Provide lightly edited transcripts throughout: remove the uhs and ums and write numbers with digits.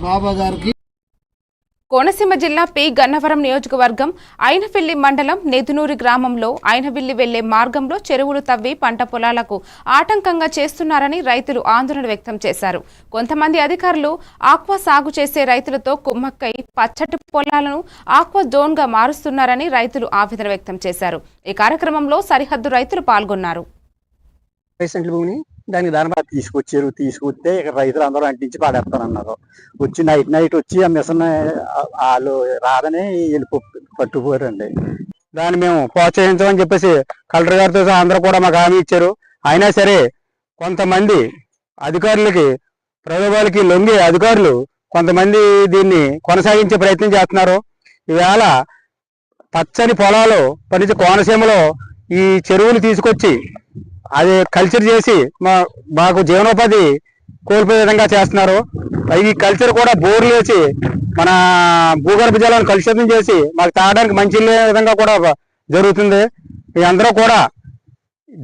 బాబా గారికి. కోనసీమ జిల్లా పి గన్నవరం నియోజకవర్గం అయినవిల్లి మండలం నెదునూరి గ్రామంలో అయినవిల్లి వెళ్లే మార్గంలో చెరువులు తవ్వి పంట పొలాలకు ఆటంకంగా చేస్తున్నారని రైతులు ఆందోళన వ్యక్తం చేశారు. కొంతమంది అధికారులు ఆక్వా సాగు చేసే రైతులతో కుమ్మక్కై పచ్చటి పొలాలను ఆక్వా జోన్ గా మారుస్తున్నారని రైతులు ఆవేదన వ్యక్తం చేశారు. ఈ కార్యక్రమంలో సరిహద్దు రైతులు పాల్గొన్నారు. దానికి దాని తీసుకొస్తే ఇక్కడ రైతులు అందరూ అంటించి పాడేస్తానన్నారు. వచ్చి నైట్ వచ్చి ఆ మిషన్ వాళ్ళు రాదని వెళ్ళి పట్టుకుపోయారండి. దాన్ని మేము ప్రోత్సహించమని చెప్పేసి కలెక్టర్ గారితో అందరూ కూడా మాకు హామీ ఇచ్చారు. అయినా సరే కొంతమంది అధికారులకి ప్రలోభాలకి లొంగి అధికారులు కొంతమంది దీన్ని కొనసాగించే ప్రయత్నం చేస్తున్నారు. ఈవేళ పచ్చని పొలాలు పనిచే కోనసీమలో ఈ చెరువులు తీసుకొచ్చి అది కల్చర్ చేసి మాకు జీవనోపాధి కోల్పోయే విధంగా చేస్తున్నారు. ఈ కల్చర్ కూడా బోర్లు వేసి మన భూగర్భ జలాన్ని కలుషితం చేసి మాకు తాగడానికి మంచి విధంగా కూడా జరుగుతుంది. ఈ అందరూ కూడా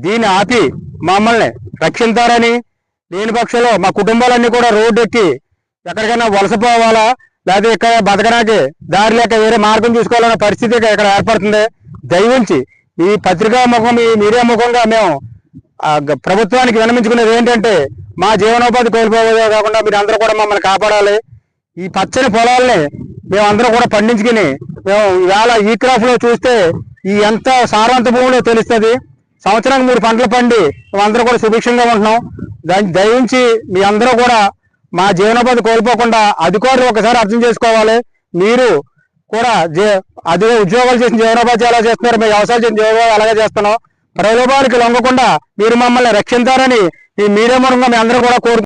దీన్ని ఆపి మమ్మల్ని రక్షించారని, లేని పక్షంలో మా కుటుంబాలన్నీ కూడా రోడ్డు ఎక్కి ఎక్కడికైనా వలసపోవాలా లేదా ఇక్కడ బతకడానికి దారి లేక వేరే మార్గం చూసుకోవాలన్న పరిస్థితి ఇక్కడ ఏర్పడుతుంది. దయవుంచి ఈ పత్రికా ముఖం ఈ మీడియా ముఖంగా మేము ప్రభుత్వానికి విన్నవించుకునేది ఏంటంటే మా జీవనోపాధి కోల్పోవే కాకుండా మీరు అందరూ కూడా మమ్మల్ని కాపాడాలి. ఈ పచ్చని పొలాలని మేమందరూ కూడా పండించుకుని మేము ఇవాళ ఈ క్రాప్ లో చూస్తే ఈ ఎంత సారవంత భూమిలో తెలుస్తుంది. సంవత్సరానికి 3 పంటలు పండి మేమందరూ కూడా సుభిక్షంగా ఉంటున్నాం. దాన్ని దయించి మీ అందరూ కూడా మా జీవనోపాధి కోల్పోకుండా అధికారులు ఒకసారి అర్థం చేసుకోవాలి. మీరు కూడా అదే ఉద్యోగాలు చేసిన జీవనోపాధి ఎలా చేస్తున్నారు, మేము వ్యవసాయం చేసిన జీవనోపాధి అలాగే చేస్తున్నాం. ప్రలోభాలకు లొంగకుండా మీరు మమ్మల్ని రక్షించారని ఈ మీడియా మూలంగా మేము అందరూ కూడా కోరుకుంటున్నాం.